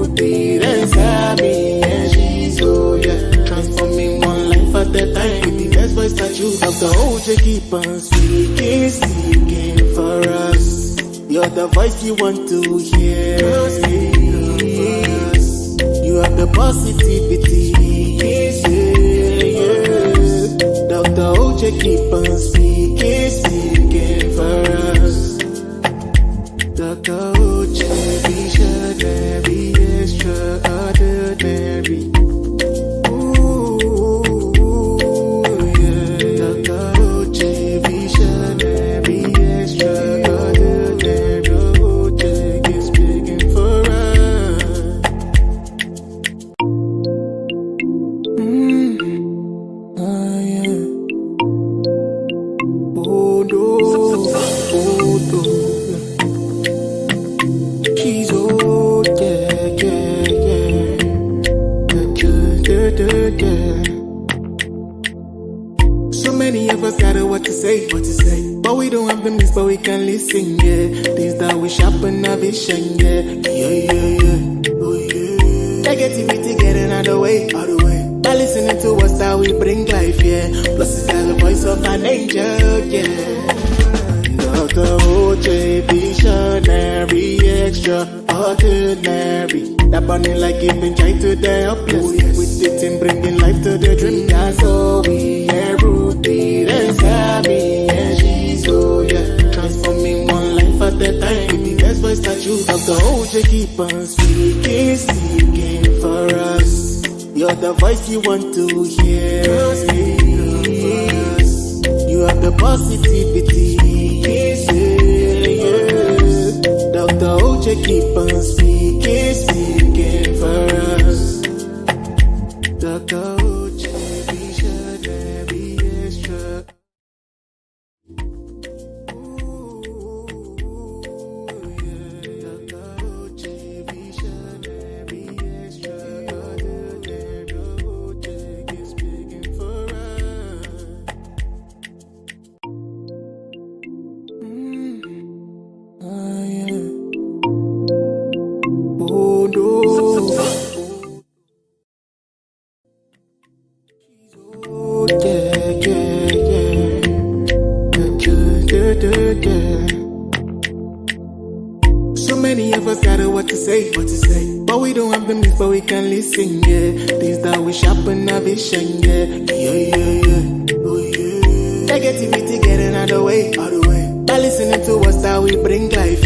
rooted inside me, and she's transforming one life at a time. With the best voice that you have, the OJ keep on speaking for us. You're the voice you want to hear. You have the positivity. Dr. OJ keep on speaking for us. Dr. OJ, visionary, extraordinary. So many of us got what to say, but we don't have the means, but we can listen, things that we sharpen our vision, Negativity getting out of the way, by listening to us that we bring life, Plus it's got the voice of an angel, Dr. OJ, visionary, extraordinary. That burning like giving joy to the helpless. With it in bringing life to the dream. That's all we are rooted inside me, and she's transforming one life at a time. With the best voice that you have, the OJ keep on speaking for us. You're the voice you want to hear. You have the positivity. Dr. OJ keep on speaking for us. Dr. OJ, visionary, extra. Dr. OJ, visionary, extraordinary. OJ keep speaking for us. So many of us got what to say, but we don't have the means, but we can listen, things that we sharpen our vision, Negativity getting out of the way, by listening to us that we bring life,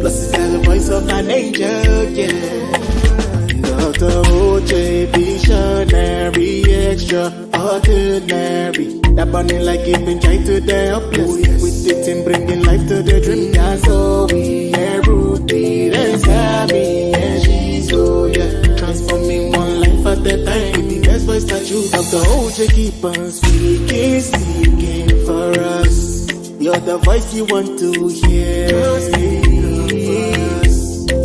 Plus it's got the voice of an angel, Dr. OJ, visionary, extraordinary. That burning like giving joy to the helpless. With it in bringing life to the dream. That's all we are rooted inside me, and she's transforming one life at a time. With the best voice that you have, the OJ keep on speaking for us. You're the voice you want to hear.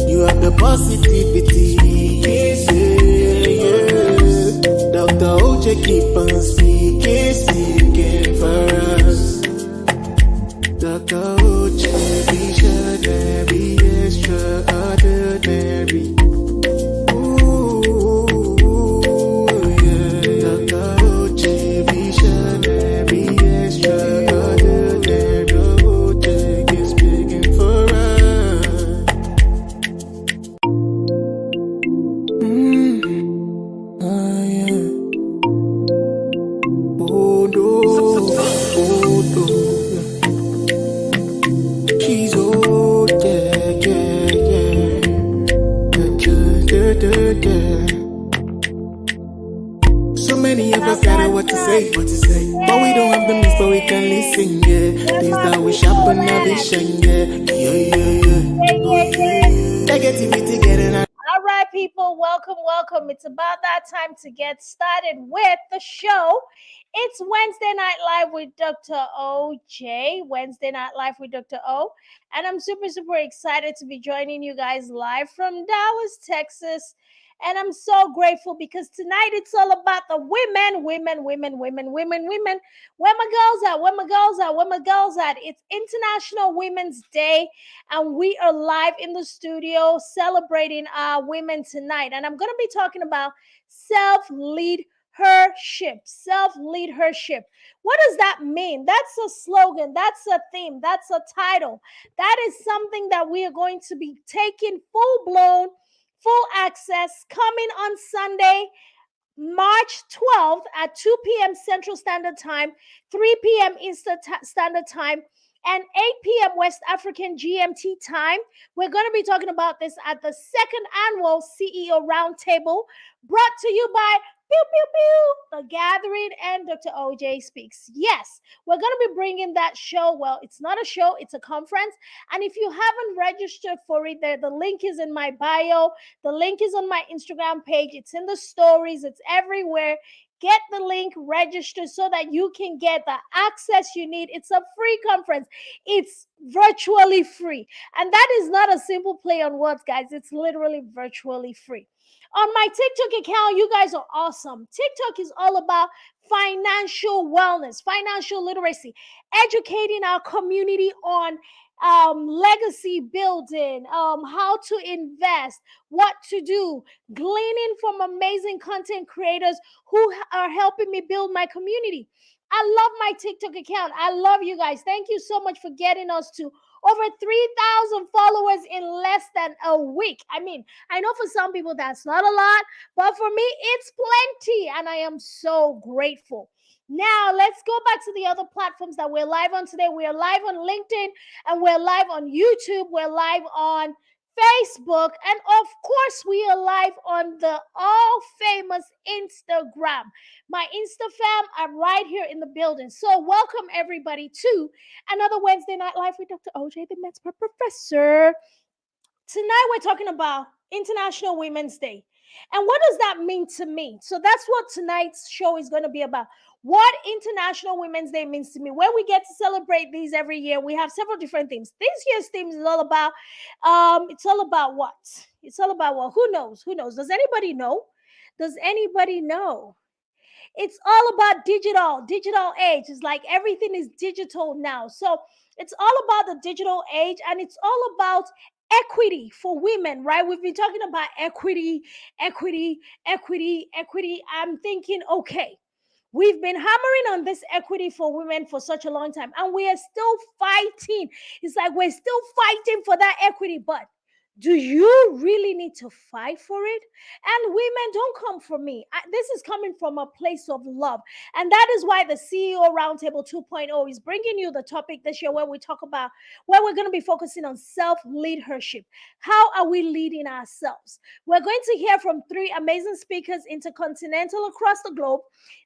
You have the positivity. Dr. OJ keep on speaking for us. Dr. OJ, visionary, extraordinary. Dr. OJ, visionary, extraordinary. OJ keep speaking for us. So many of us got what to say, but we don't have the means, but we can listen, things that we sharpen our vision, Negativity getting out. All right, people, welcome. It's about that time to get started with the show. It's Wednesday Night Live with Dr. OJ. Wednesday Night Live with Dr. O. And I'm super, super excited to be joining you guys live from Dallas, Texas. And I'm so grateful because tonight it's all about the women, women, women, women, women, women. Where my girls at? Where my girls at? Where my girls at? It's International Women's Day, and we are live in the studio celebrating our women tonight. And I'm going to be talking about self-leadership. Self-leadership. What does that mean? That's a slogan, that's a theme, that's a title. That is something that we are going to be taking full blown, full access coming on Sunday, March 12th at 2 p.m. Central Standard Time, 3 p.m. Eastern Standard Time, and 8 p.m. West African GMT time. We're going to be talking about this at the second annual CEO Roundtable, brought to you by Pew Pew Pew, The Gathering, and Dr. OJ Speaks. Yes, we're going to be bringing that show. Well, it's not a show, it's a conference. And if you haven't registered for it, the link is in my bio. The link is on my Instagram page. It's in the stories. It's everywhere. Get the link, register so that you can get the access you need. It's a free conference. It's virtually free. And that is not a simple play on words, guys. It's literally virtually free. On my TikTok account, you guys are awesome. TikTok is all about financial wellness, financial literacy, educating our community on legacy building, how to invest, what to do, gleaning from amazing content creators who are helping me build my community. I love my TikTok account. I love you guys. Thank you so much for getting us to over 3,000 followers in less than a week. I mean, I know for some people that's not a lot, but for me, it's plenty. And I am so grateful. Now, let's go back to the other platforms that we're live on today. We are live on LinkedIn, and we're live on YouTube. We're live on Facebook, and of course, we are live on the all famous Instagram. My Insta fam are right here in the building. So, welcome everybody to another Wednesday Night Live with Dr. OJ, the Med Professor. Tonight, we're talking about International Women's Day. And what does that mean to me? So, that's what tonight's show is going to be about. What International Women's Day means to me. When we get to celebrate these every year, we have several different themes. This year's theme is all about, it's all about what? It's all about what? Who knows? Who knows? Does anybody know? Does anybody know? It's all about digital age. It's like everything is digital now. So it's all about the digital age, and it's all about equity for women, right? We've been talking about equity, equity, equity, equity. I'm thinking, okay, we've been hammering on this equity for women for such a long time, and we are still fighting. It's like we're still fighting for that equity, but do you really need to fight for it? And women, don't come for me. This is coming from a place of love. And that is why the CEO Roundtable 2.0 is bringing you the topic this year where we talk about, where we're going to be focusing on self-leadership. How are we leading ourselves? We're going to hear from three amazing speakers intercontinental across the globe.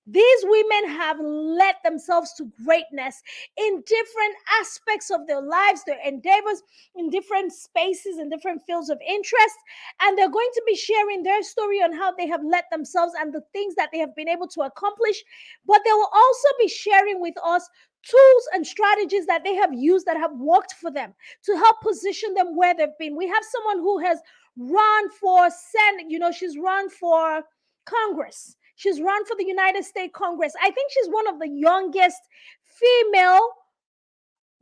These women have led themselves to greatness in different aspects of their lives, their endeavors, in different spaces, in different fields of interest. And they're going to be sharing their story on how they have led themselves and the things that they have been able to accomplish. But they will also be sharing with us tools and strategies that they have used that have worked for them to help position them where they've been. We have someone who has run for Senate, she's run for Congress. She's run for the United States Congress. I think she's one of the youngest female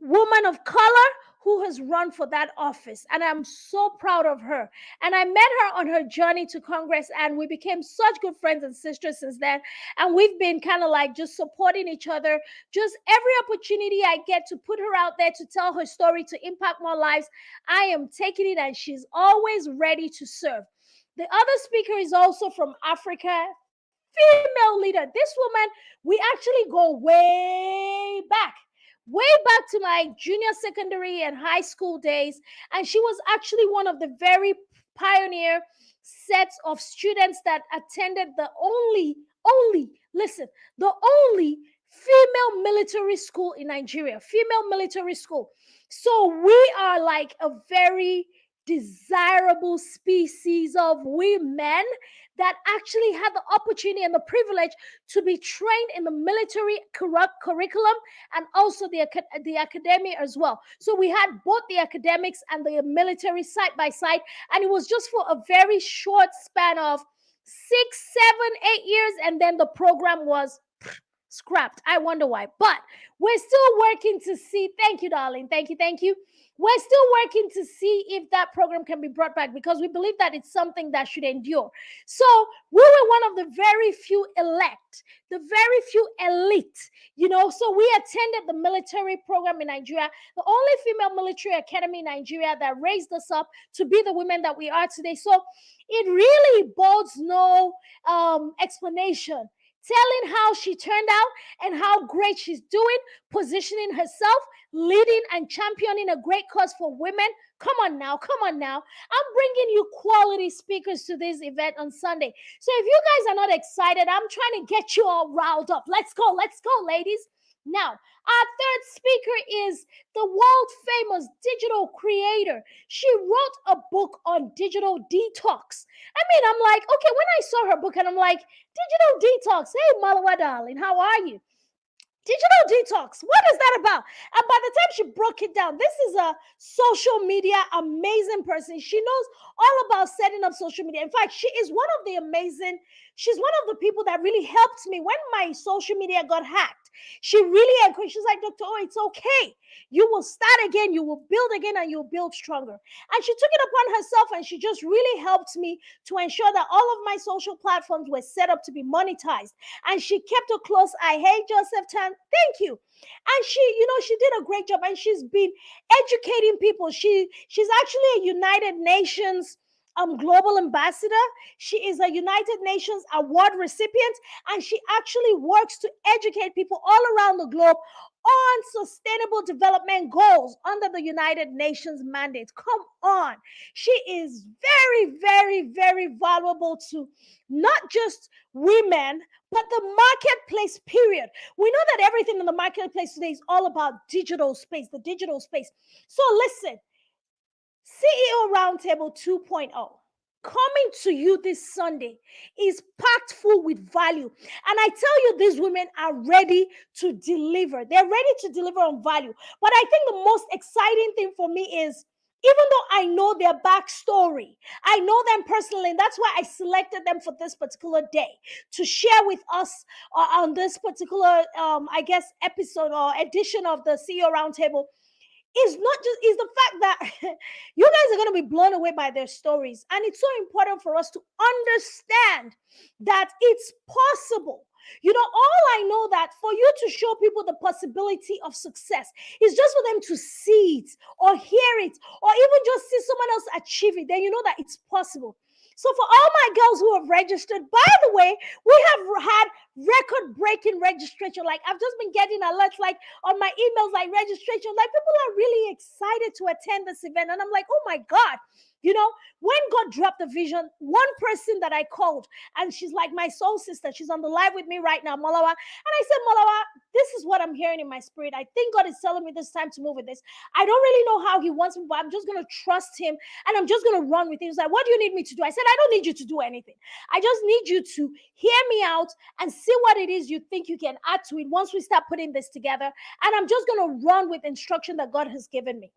woman of color who has run for that office, and I'm so proud of her. And I met her on her journey to Congress, and we became such good friends and sisters since then. And we've been kind of like just supporting each other. Just every opportunity I get to put her out there to tell her story, to impact more lives, I am taking it, and she's always ready to serve. The other speaker is also from Africa, female leader. This woman, we actually go way back to my junior secondary and high school days. And she was actually one of the very pioneer sets of students that attended the listen, the only female military school in Nigeria, female military school. So we are like a very desirable species of women that actually had the opportunity and the privilege to be trained in the military curriculum and also the academia as well. So we had both the academics and the military side by side, and it was just for a very short span of 6, 7, 8 years, and then the program was scrapped. I wonder why, but we're still working to see. Thank you, darling. Thank you. We're still working to see if that program can be brought back, because we believe that it's something that should endure. So we were one of the very few elect, the very few elite, so we attended the military program in Nigeria, the only female military academy in Nigeria that raised us up to be the women that we are today. So it really bodes no explanation, telling how she turned out and how great she's doing, positioning herself, leading and championing a great cause for women. Come on now. I'm bringing you quality speakers to this event on Sunday. So if you guys are not excited, I'm trying to get you all riled up. Let's go, ladies. Now, our third speaker is the world famous digital creator. She wrote a book on digital detox. I mean, I'm like, okay, when I saw her book and I'm like, digital detox. Hey, Malawa, darling, how are you? Digital detox. What is that about? And by the time she broke it down, this is a social media amazing person. She knows all about setting up social media. In fact, she's one of the people that really helped me when my social media got hacked. She really encouraged. She's like, Dr. Oh, it's okay. You will start again, you will build again, and you'll build stronger. And she took it upon herself, and she just really helped me to ensure that all of my social platforms were set up to be monetized. And she kept a close eye. Hey, Joseph Tan, thank you. And she did a great job, and she's been educating people. She's actually a United Nations global ambassador. She is a United Nations award recipient, and she actually works to educate people all around the globe on sustainable development goals under the United Nations mandate. Come on. She is very, very, very valuable to not just women, but the marketplace, period. We know that everything in the marketplace today is all about digital space, the digital space. So listen, CEO Roundtable 2.0 coming to you this Sunday is packed full with value. And I tell you, these women are ready to deliver. They're ready to deliver on value. But I think the most exciting thing for me is, even though I know their backstory, I know them personally, and that's why I selected them for this particular day to share with us on this particular, episode or edition of the CEO Roundtable. Is the fact that you guys are going to be blown away by their stories. And it's so important for us to understand that it's possible. All I know that for you to show people the possibility of success is just for them to see it or hear it or even just see someone else achieve it. Then you know that it's possible. So for all my girls who have registered, by the way, we have had record-breaking registration. Like, I've just been getting alerts like on my emails, like registration. Like, people are really excited to attend this event. And I'm like, oh my God. When God dropped the vision, one person that I called, and she's like my soul sister, she's on the live with me right now, Malawa. And I said, Malawa, this is what I'm hearing in my spirit. I think God is telling me this time to move with this. I don't really know how he wants me, but I'm just going to trust him, and I'm just going to run with him. He's like, what do you need me to do? I said, I don't need you to do anything. I just need you to hear me out and see what it is you think you can add to it once we start putting this together. And I'm just going to run with instruction that God has given me.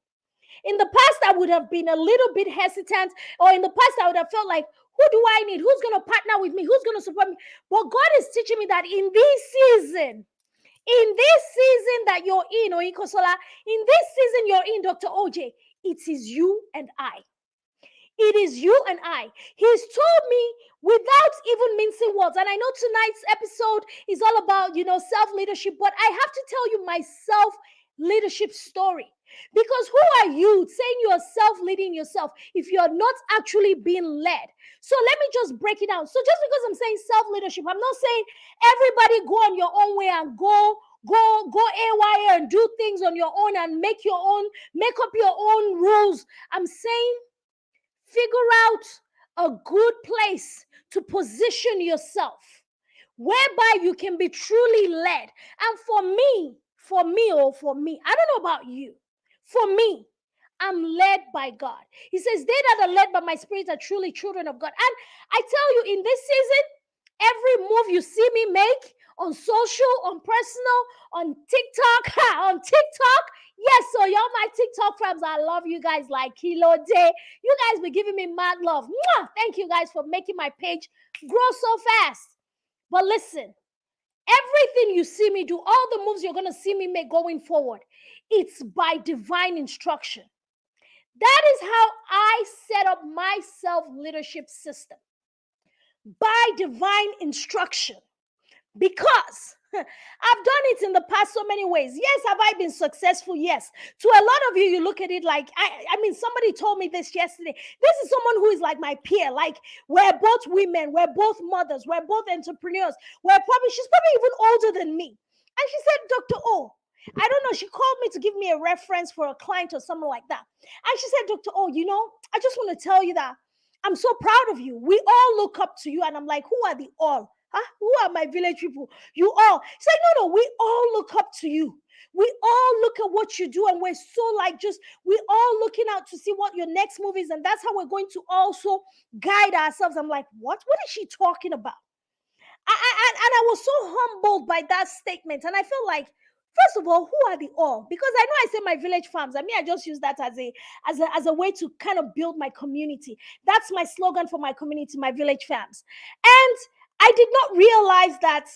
In the past, I would have been a little bit hesitant, or in the past, I would have felt like, who do I need? Who's going to partner with me? Who's going to support me? But God is teaching me that in this season that you're in, Oikosola, in this season you're in, Dr. OJ, it is you and I. It is you and I. He's told me without even mincing words. And I know tonight's episode is all about, self-leadership, but I have to tell you my self-leadership story. Because who are you saying you're self-leading yourself if you're not actually being led? So let me just break it down. So just because I'm saying self-leadership, I'm not saying everybody go on your own way and go AYA and do things on your own and make up your own rules. I'm saying figure out a good place to position yourself whereby you can be truly led. And for me, I don't know about you. For me, I'm led by God. He says, they that are led by my spirit are truly children of God. And I tell you, in this season, every move you see me make on social, on personal, on TikTok, on TikTok. Yes, so y'all my TikTok fans, I love you guys like Kilo Day. You guys be giving me mad love. Mwah! Thank you guys for making my page grow so fast. But listen, everything you see me do, all the moves you're going to see me make going forward, it's by divine instruction. That is how I set up my self-leadership system. By divine instruction. Because I've done it in the past so many ways. Yes, have I been successful? Yes. To a lot of you, you look at it like, I mean, somebody told me this yesterday. This is someone who is like my peer. Like, we're both women, we're both mothers, we're both entrepreneurs. She's probably even older than me. And she said, Dr. O, I don't know, she called me to give me a reference for a client or something like that. And she said, Dr. O, I just want to tell you that I'm so proud of you. We all look up to you. And I'm like, who are the all? Huh? Who are my village people? You all. She said, no, we all look up to you. We all look at what you do, and we're so we all looking out to see what your next move is. And that's how we're going to also guide ourselves. I'm like, what? What is she talking about? And I was so humbled by that statement. And I felt like, first of all, who are the all? Because I know I say my village farms. I mean, I just use that as a way to kind of build my community. That's my slogan for my community, my village farms. And I did not realize that.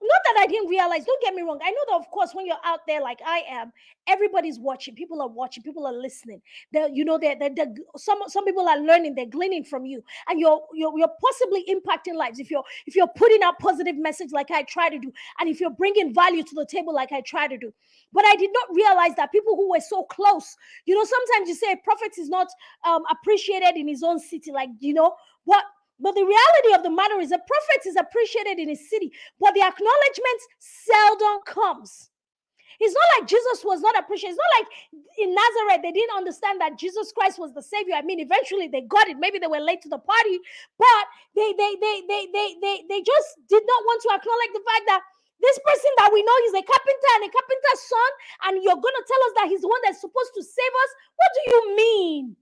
Not that I didn't realize, don't get me wrong. I know that, of course, when you're out there like I am, everybody's watching. People are watching. People are listening. Some people are learning. They're gleaning from you, and you're possibly impacting lives if you're putting out positive message like I try to do, and if you're bringing value to the table like I try to do. But I did not realize that people who were so close. Sometimes you say a prophet is not appreciated in his own city, what. But the reality of the matter is a prophet is appreciated in his city, but the acknowledgement seldom comes. It's not like Jesus was not appreciated. It's not like in Nazareth, they didn't understand that Jesus Christ was the Savior. I mean, eventually they got it. Maybe they were late to the party, but they just did not want to acknowledge the fact that this person that we know, he's a carpenter and a carpenter's son, and you're going to tell us that he's the one that's supposed to save us? What do you mean?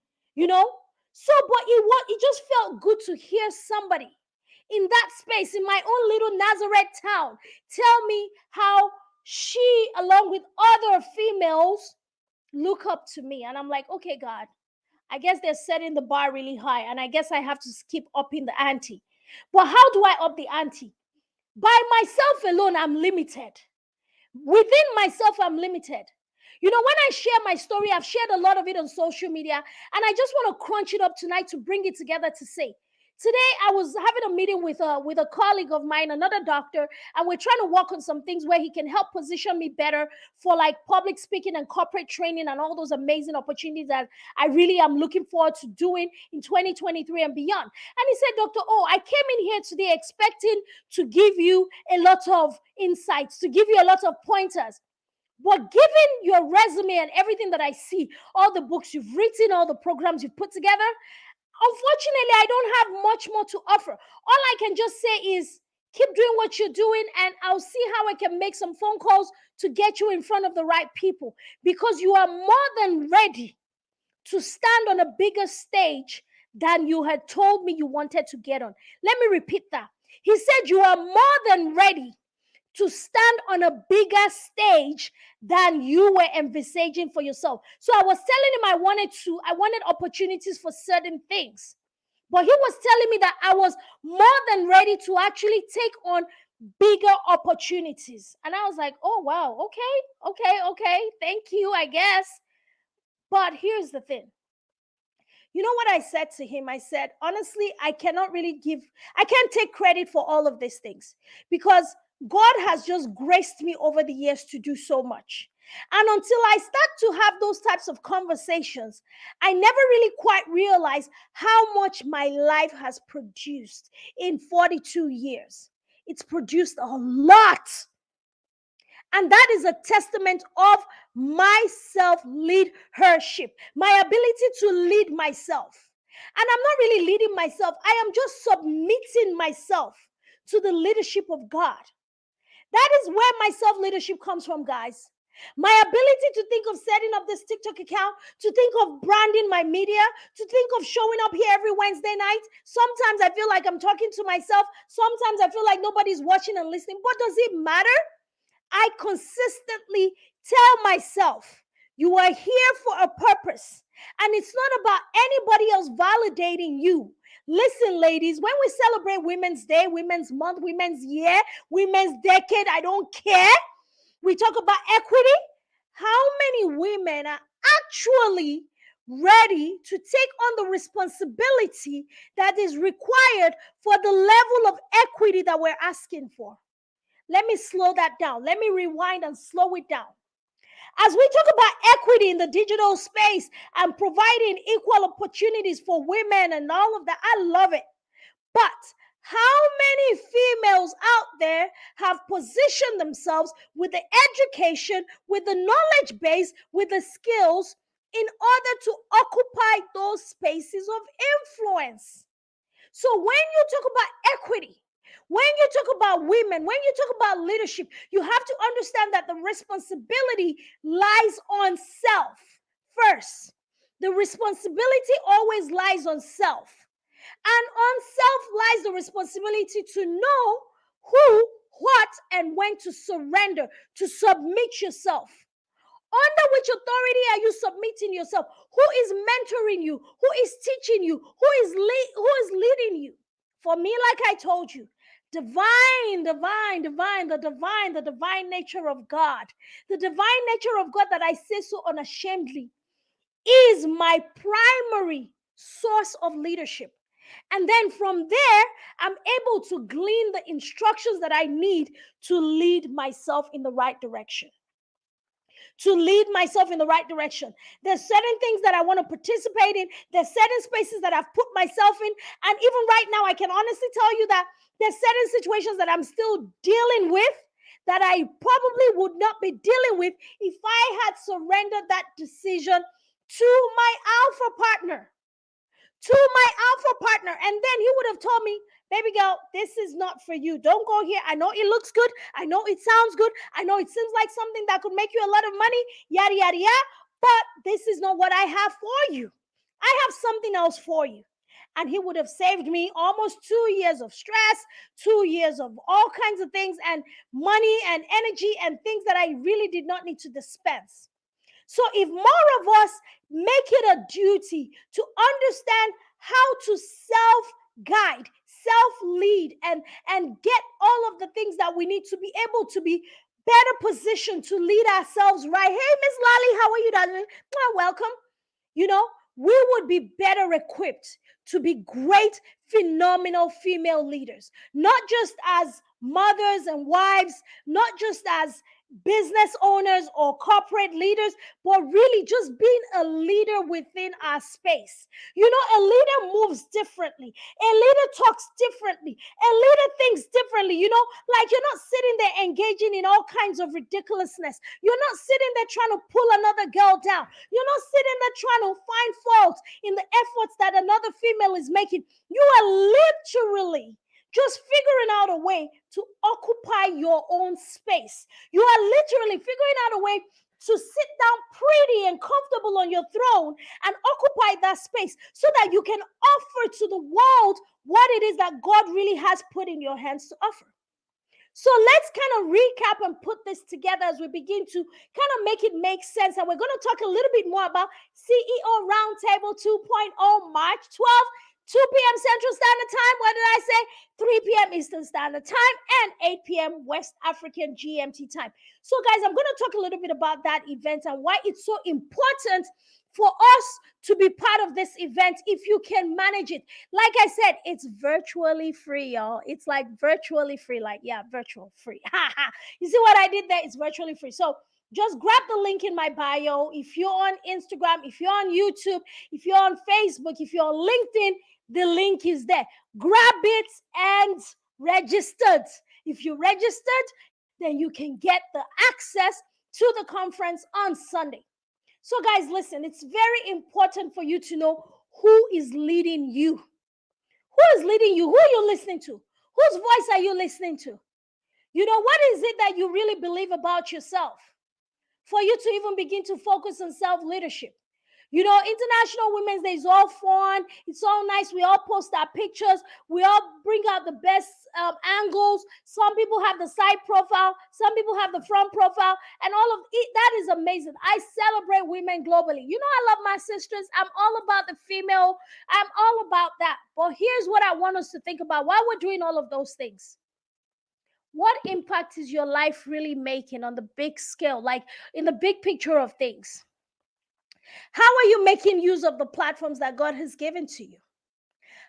So, but it just felt good to hear somebody in that space, in my own little Nazareth town, tell me how she, along with other females, look up to me. And I'm like, okay, God, I guess they're setting the bar really high, and I guess I have to keep upping the ante. But how do I up the ante? By myself alone, I'm limited. Within myself, I'm limited. When I share my story, I've shared a lot of it on social media, and I just want to crunch it up tonight to bring it together to say, today I was having a meeting with a colleague of mine, another doctor, and we're trying to work on some things where he can help position me better for like public speaking and corporate training and all those amazing opportunities that I really am looking forward to doing in 2023 and beyond. And he said, Dr. O, I came in here today expecting to give you a lot of insights, to give you a lot of pointers. But given your resume and everything that I see, all the books you've written, all the programs you've put together, unfortunately, I don't have much more to offer. All I can just say is keep doing what you're doing, and I'll see how I can make some phone calls to get you in front of the right people, because you are more than ready to stand on a bigger stage than you had told me you wanted to get on. Let me repeat that. He said you are more than ready to stand on a bigger stage than you were envisaging for yourself. So I was telling him I wanted opportunities for certain things. But he was telling me that I was more than ready to actually take on bigger opportunities. And I was like, oh, wow, okay, thank you, I guess. But here's the thing. You know what I said to him? I said, honestly, I can't take credit for all of these things, because God has just graced me over the years to do so much. And until I start to have those types of conversations, I never really quite realized how much my life has produced in 42 years. It's produced a lot. And that is a testament of my self-leadership, my ability to lead myself. And I'm not really leading myself. I am just submitting myself to the leadership of God. That is where my self-leadership comes from, guys. My ability to think of setting up this TikTok account, to think of branding my media, to think of showing up here every Wednesday night. Sometimes I feel like I'm talking to myself. Sometimes I feel like nobody's watching and listening. But does it matter? I consistently tell myself, you are here for a purpose. And it's not about anybody else validating you. Listen, ladies, when we celebrate Women's Day, Women's Month, Women's Year, Women's Decade, I don't care. We talk about equity. How many women are actually ready to take on the responsibility that is required for the level of equity that we're asking for? Let me slow that down. Let me rewind and slow it down. As we talk about equity in the digital space and providing equal opportunities for women and all of that, I love it. But how many females out there have positioned themselves with the education, with the knowledge base, with the skills in order to occupy those spaces of influence? So when you talk about equity, when you talk about women, when you talk about leadership, you have to understand that the responsibility lies on self first. The responsibility always lies on self. And on self lies the responsibility to know who, what, and when to surrender, to submit yourself. Under which authority are you submitting yourself? Who is mentoring you? Who is teaching you? Who is leading you? For me, like I told you, the divine nature of God, the divine nature of God that I say so unashamedly, is my primary source of leadership. And then from there, I'm able to glean the instructions that I need to lead myself in the right direction. There's certain things that I want to participate in. There's certain spaces that I've put myself in. And even right now, I can honestly tell you that there's certain situations that I'm still dealing with that I probably would not be dealing with if I had surrendered that decision to my alpha partner. And then he would have told me, baby girl, this is not for you. Don't go here. I know it looks good. I know it sounds good. I know it seems like something that could make you a lot of money, yada, yada, yada. But this is not what I have for you. I have something else for you. And he would have saved me almost 2 years of stress, 2 years of all kinds of things, and money and energy and things that I really did not need to dispense. So if more of us make it a duty to understand how to self-guide, self-lead, and get all of the things that we need to be able to be better positioned to lead ourselves right. Hey, Miss Lally, how are you, darling? Welcome. We would be better equipped to be great, phenomenal female leaders, not just as mothers and wives, not just as business owners or corporate leaders, but really just being a leader within our space. A leader moves differently. A leader talks differently. A leader thinks differently. Like you're not sitting there engaging in all kinds of ridiculousness. You're not sitting there trying to pull another girl down. You're not sitting there trying to find fault in the efforts that another female is making. You are literally just figuring out a way to occupy your own space. You are literally figuring out a way to sit down pretty and comfortable on your throne and occupy that space so that you can offer to the world what it is that God really has put in your hands to offer. So let's kind of recap and put this together as we begin to kind of make it make sense. And we're going to talk a little bit more about CEO Roundtable 2.0 March 12th. 2 p.m. Central Standard Time. What did I say? 3 p.m. Eastern Standard Time and 8 p.m. West African GMT time. So, guys, I'm going to talk a little bit about that event and why it's so important for us to be part of this event if you can manage it. Like I said, it's virtually free, y'all. It's like virtually free. Virtual free. You see what I did there? It's virtually free. So, just grab the link in my bio. If you're on Instagram, if you're on YouTube, if you're on Facebook, if you're on LinkedIn, the link is there. Grab it and registered. If you registered, then you can get the access to the conference on Sunday. So, guys, listen, it's very important for you to know who is leading you. Who is leading you? Who are you listening to? Whose voice are you listening to? What is it that you really believe about yourself? for you to even begin to focus on self-leadership. You know, International Women's Day is all fun. It's all nice. We all post our pictures. We all bring out the best angles. Some people have the side profile. Some people have the front profile. And all of it, that is amazing. I celebrate women globally. You know, I love my sisters. I'm all about the female. I'm all about that. But here's what I want us to think about while we're doing all of those things. What impact is your life really making on the big scale, like in the big picture of things? How are you making use of the platforms that God has given to you?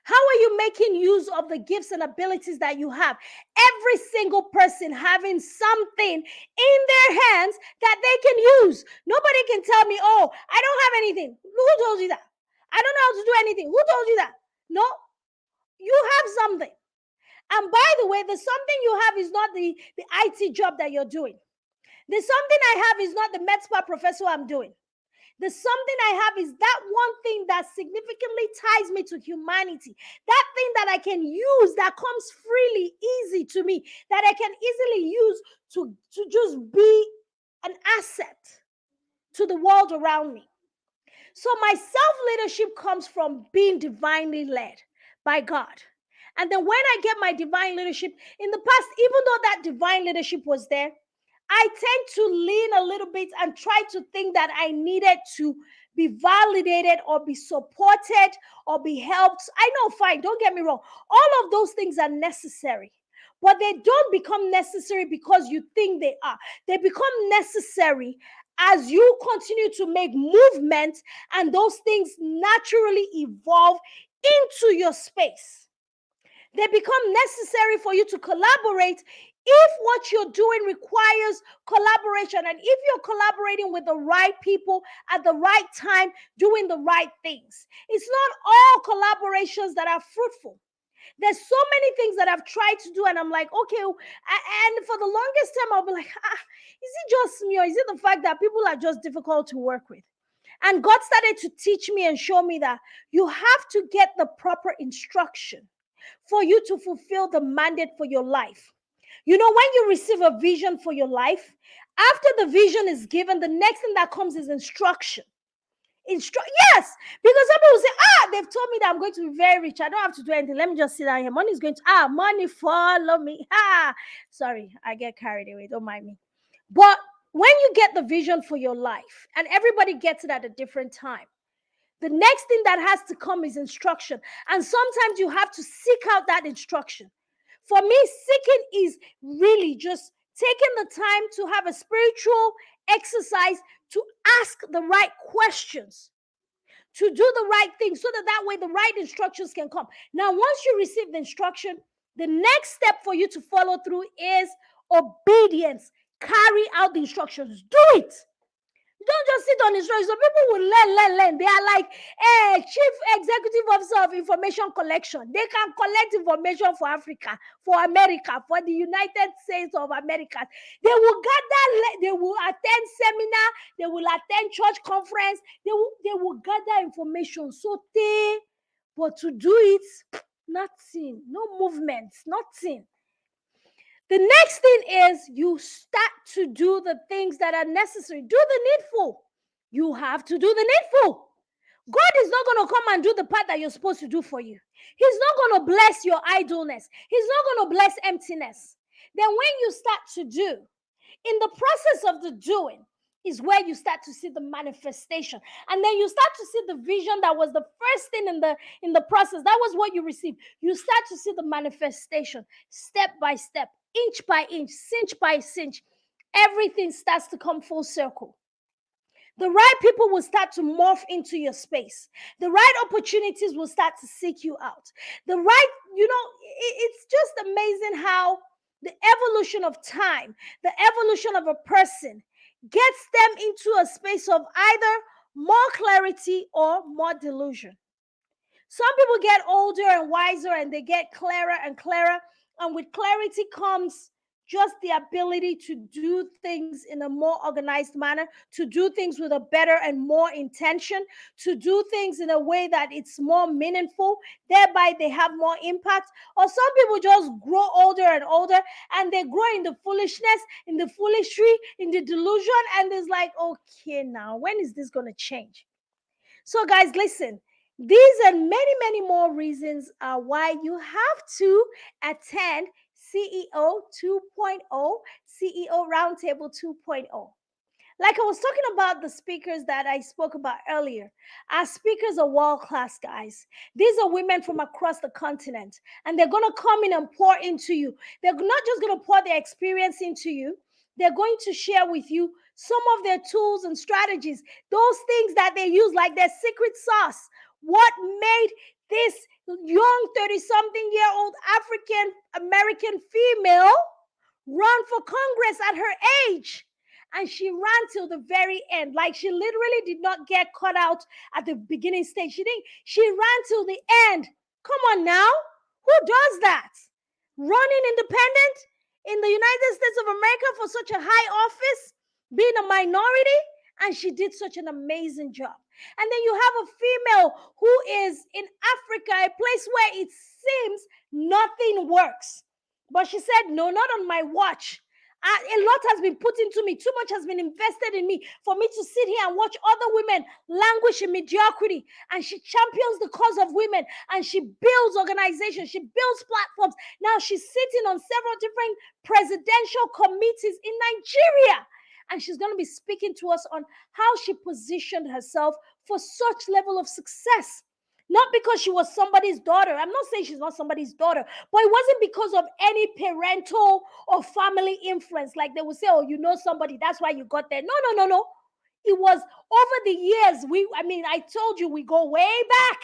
How are you making use of the gifts and abilities that you have? Every single person having something in their hands that they can use. Nobody can tell me, oh, I don't have anything. Who told you that? I don't know how to do anything. Who told you that? No, you have something. And by the way, the something you have is not the IT job that you're doing. The something I have is not the med spa professor I'm doing. The something I have is that one thing that significantly ties me to humanity. That thing that I can use that comes freely, easy to me, that I can easily use to just be an asset to the world around me. So my self-leadership comes from being divinely led by God. And then when I get my divine leadership, in the past, even though that divine leadership was there, I tend to lean a little bit and try to think that I needed to be validated or be supported or be helped. I know, fine, don't get me wrong. All of those things are necessary, but they don't become necessary because you think they are. They become necessary as you continue to make movement and those things naturally evolve into your space. They become necessary for you to collaborate if what you're doing requires collaboration, and if you're collaborating with the right people at the right time, doing the right things. It's not all collaborations that are fruitful. There's so many things that I've tried to do, and I'm like, okay, and for the longest time, I'll be like, is it just me, or is it the fact that people are just difficult to work with? And God started to teach me and show me that you have to get the proper instruction for you to fulfill the mandate for your life. You know, when you receive a vision for your life, after the vision is given, the next thing that comes is instruction. Yes, because some people say, they've told me that I'm going to be very rich. I don't have to do anything. Let me just sit down here. Money is going to, money follow me. Sorry, I get carried away. Don't mind me. But when you get the vision for your life, and everybody gets it at a different time, the next thing that has to come is instruction. And sometimes you have to seek out that instruction. For me, seeking is really just taking the time to have a spiritual exercise to ask the right questions, to do the right thing, so that way the right instructions can come. Now, once you receive the instruction, the next step for you to follow through is obedience. Carry out the instructions. Do it. Don't just sit on instructions. So people will learn. They are like chief executive officer of information collection. They can collect information for Africa, for America, for the United States of America. They will gather, they will attend seminar, they will attend church conference, they will gather information. But to do it, nothing, no movements, nothing. The next thing is you start to do the things that are necessary. Do the needful. You have to do the needful. God is not going to come and do the part that you're supposed to do for you. He's not going to bless your idleness. He's not going to bless emptiness. Then when you start to do, in the process of the doing is where you start to see the manifestation. And then you start to see the vision that was the first thing in the process. That was what you received. You start to see the manifestation step by step, inch by inch, cinch by cinch. Everything starts to come full circle. The right people will start to morph into your space. The right opportunities will start to seek you out. The right, it's just amazing how the evolution of time, the evolution of a person gets them into a space of either more clarity or more delusion. Some people get older and wiser and they get clearer and clearer. And with clarity comes just the ability to do things in a more organized manner, to do things with a better and more intention, to do things in a way that it's more meaningful, thereby they have more impact. Or some people just grow older and older, and they grow in the foolishness, in the foolishry, in the delusion, and it's like, okay, now when is this going to change? So, guys, listen. These and many, many more reasons are why you have to attend CEO 2.0, CEO Roundtable 2.0. Like I was talking about the speakers that I spoke about earlier, our speakers are world class, guys. These are women from across the continent, and they're going to come in and pour into you. They're not just going to pour their experience into you, they're going to share with you some of their tools and strategies, those things that they use, like their secret sauce. What made this young 30-something-year-old African American female run for Congress at her age? And she ran till the very end. Like, she literally did not get cut out at the beginning stage. She ran till the end. Come on now. Who does that? Running independent in the United States of America for such a high office, being a minority, and she did such an amazing job. And then you have a female who is in Africa, a place where it seems nothing works. But she said, no, not on my watch. A lot has been put into me. Too much has been invested in me for me to sit here and watch other women languish in mediocrity. And she champions the cause of women, and she builds organizations. She builds platforms. Now she's sitting on several different presidential committees in Nigeria. And she's going to be speaking to us on how she positioned herself for such level of success. Not because she was somebody's daughter. I'm not saying she's not somebody's daughter, but it wasn't because of any parental or family influence. Like they would say, oh, you know somebody, that's why you got there. No. It was over the years. I told you we go way back.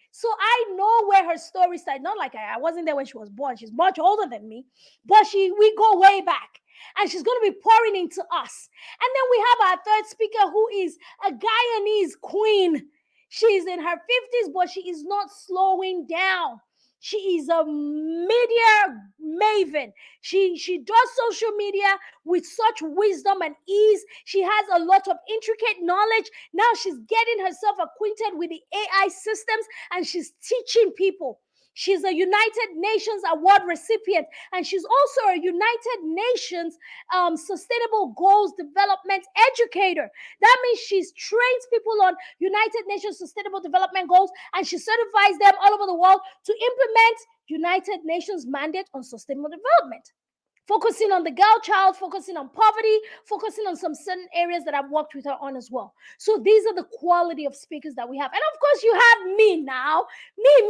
So I know where her story started. Not like I wasn't there when she was born. She's much older than me, but we go way back. And she's going to be pouring into us. And then we have our third speaker, who is a Guyanese queen. She's in her 50s, but she is not slowing down. She is a media maven. She does social media with such wisdom and ease. She has a lot of intricate knowledge. Now she's getting herself acquainted with the AI systems, and she's teaching people. She's a United Nations award recipient, and she's also a United Nations Sustainable Goals Development educator. That means she trains people on United Nations Sustainable Development Goals, and she certifies them all over the world to implement United Nations mandate on sustainable development. Focusing on the girl child, focusing on poverty, focusing on some certain areas that I've worked with her on as well. So these are the quality of speakers that we have. And of course, you have me now.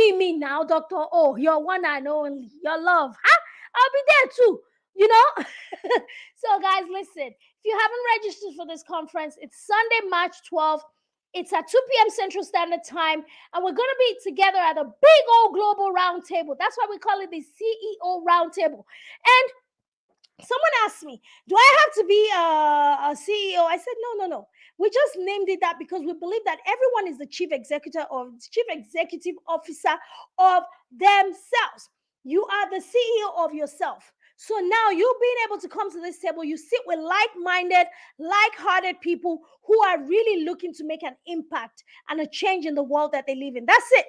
Me now, Dr. O, your one and only, your love. Huh? I'll be there too, you know? So guys, listen, if you haven't registered for this conference, it's Sunday, March 12th. It's at 2 p.m. Central Standard Time, and we're going to be together at a big old global roundtable. That's why we call it the CEO Roundtable. And someone asked me, do I have to be a CEO? I said, no. We just named it that because we believe that everyone is the chief executive officer of themselves. You are the CEO of yourself. So now you being able to come to this table, you sit with like-minded, like-hearted people who are really looking to make an impact and a change in the world that they live in. That's it.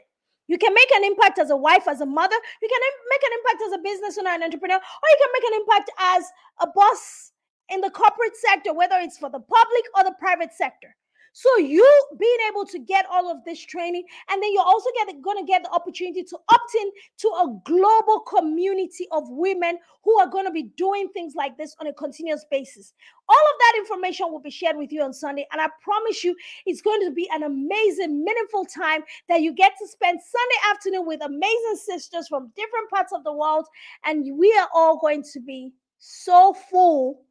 You can make an impact as a wife, as a mother. You can make an impact as a business owner, an entrepreneur, or you can make an impact as a boss in the corporate sector, whether it's for the public or the private sector. So you being able to get all of this training, and then you're also going to get the opportunity to opt in to a global community of women who are going to be doing things like this on a continuous basis. All of that information will be shared with you on Sunday, and I promise you it's going to be an amazing, meaningful time that you get to spend Sunday afternoon with amazing sisters from different parts of the world, and we are all going to be so full,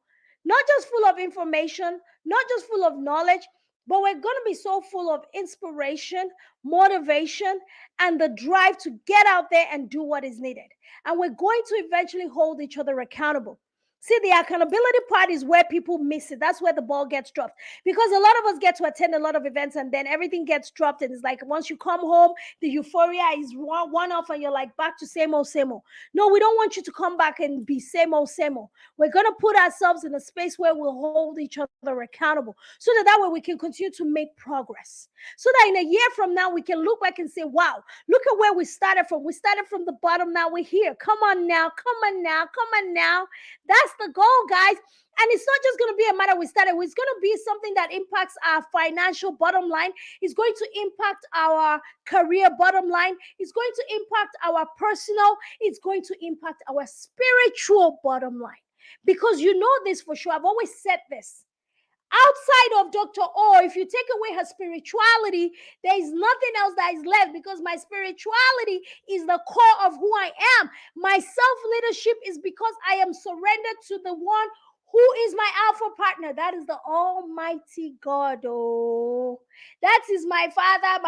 not just full of information, not just full of knowledge, but we're going to be so full of inspiration, motivation, and the drive to get out there and do what is needed. And we're going to eventually hold each other accountable. See, the accountability part is where people miss it. That's where the ball gets dropped. Because a lot of us get to attend a lot of events and then everything gets dropped. And it's like once you come home, the euphoria is one off and you're like back to same old, same old. No, we don't want you to come back and be same old, same old. We're going to put ourselves in a space where we'll hold each other accountable so that way we can continue to make progress. So that in a year from now, we can look back and say, wow, look at where we started from. We started from the bottom. Now we're here. Come on now. Come on now. Come on now. That's the goal, guys. And it's not just going to be a matter we started. It's going to be something that impacts our financial bottom line. It's going to impact our career bottom line. It's going to impact our personal. It's going to impact our spiritual bottom line. Because you know this for sure. I've always said this. Outside of Dr. O, if you take away her spirituality, there is nothing else that is left because my spirituality is the core of who I am. My self-leadership is because I am surrendered to the one who is my alpha partner. That is the Almighty God. Oh, that is my Father.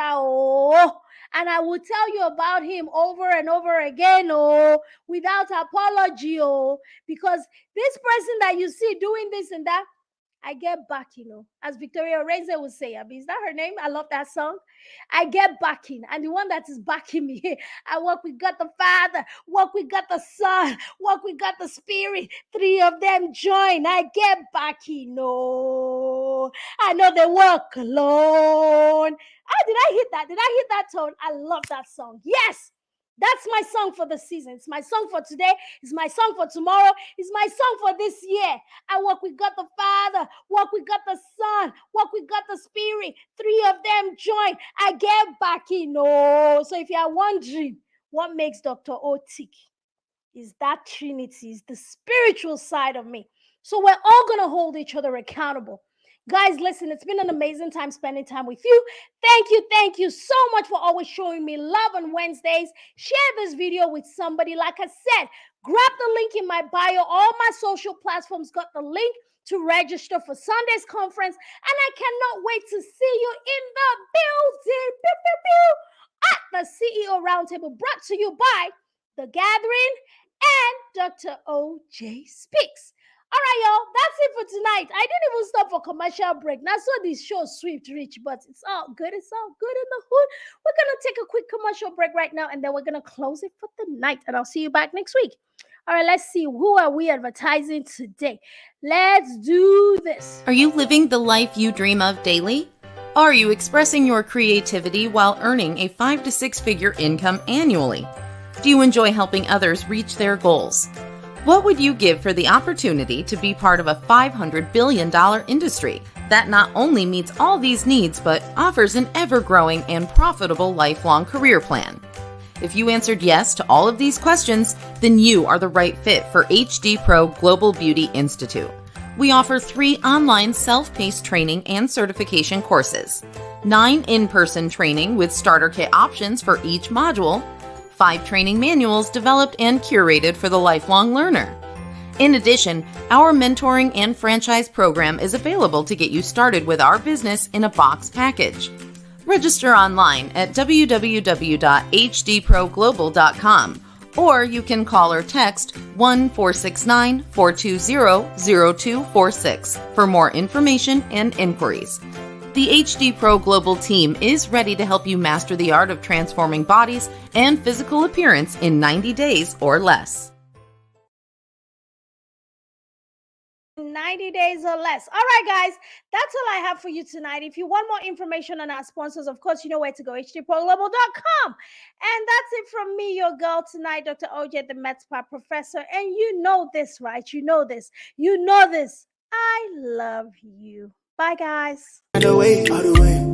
Oh, and I will tell you about him over and over again. Oh, without apology. Oh, because this person that you see doing this and that, I get back, as Victoria Renze would say. I mean, is that her name? I love that song. I get backing. And the one that is backing me, I work with God the Father, work with God the Son, work with God the Spirit. Three of them join. I get backing. No, I know they work alone. Did I hit that? Did I hit that tone? I love that song. Yes. That's my song for the season. It's my song for today. It's my song for tomorrow. It's my song for this year. I work with God the Father, work with God the Son, work with God the Spirit. Three of them join. I get back in. Oh, so if you are wondering what makes Dr. O tick, is that Trinity, is the spiritual side of me. So we're all going to hold each other accountable. Guys, listen, it's been an amazing time spending time with you. Thank you so much for always showing me love on Wednesdays. Share this video with somebody. Like I said, grab the link in my bio. All my social platforms got the link to register for Sunday's conference. And I cannot wait to see you in the building. At the CEO Roundtable, brought to you by The Gathering and Dr. O.J. Speaks. All right, y'all, that's it for tonight. I didn't even stop for commercial break. Now, so this show swift reach, but it's all good. It's all good in the hood. We're going to take a quick commercial break right now, and then we're going to close it for the night, and I'll see you back next week. All right, let's see. Who are we advertising today? Let's do this. Are you living the life you dream of daily? Are you expressing your creativity while earning a 5 to 6 figure income annually? Do you enjoy helping others reach their goals? What would you give for the opportunity to be part of a $500 billion industry that not only meets all these needs, but offers an ever-growing and profitable lifelong career plan? If you answered yes to all of these questions, then you are the right fit for HD Pro Global Beauty Institute. We offer 3 online self-paced training and certification courses, 9 in-person training with starter kit options for each module, 5 training manuals developed and curated for the lifelong learner. In addition, our mentoring and franchise program is available to get you started with our business in a box package. Register online at www.hdproglobal.com, or you can call or text 1-469-420-0246 for more information and inquiries. The HD Pro Global team is ready to help you master the art of transforming bodies and physical appearance in 90 days or less. 90 days or less. All right, guys, that's all I have for you tonight. If you want more information on our sponsors, of course, you know where to go, hdproglobal.com. And that's it from me, your girl tonight, Dr. OJ, the Med Spa professor. And you know this, right? You know this. I love you. Bye, guys. All the way.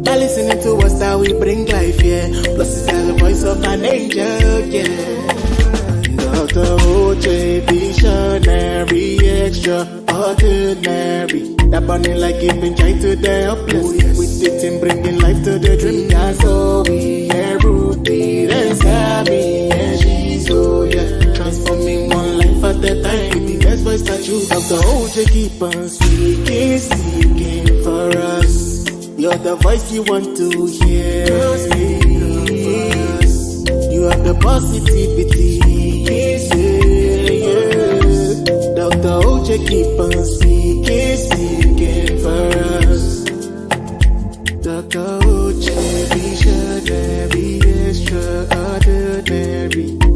By listening to us that we bring life, yeah. Plus it's the voice of an angel, yeah. Dr. OJ, visionary, extraordinary. That burning like giving joy to the helpless. With it in bringing life to the dream. That's all we are, rooted and savvy, and she's so, yeah. Transforming one life at a time. The best voice that you Dr. OJ, keep on speaking for us. You're the voice you want to hear. You have the positivity. Yeah. Dr. they keep on seeking for us. Dr. Uche, visionary, extraordinary.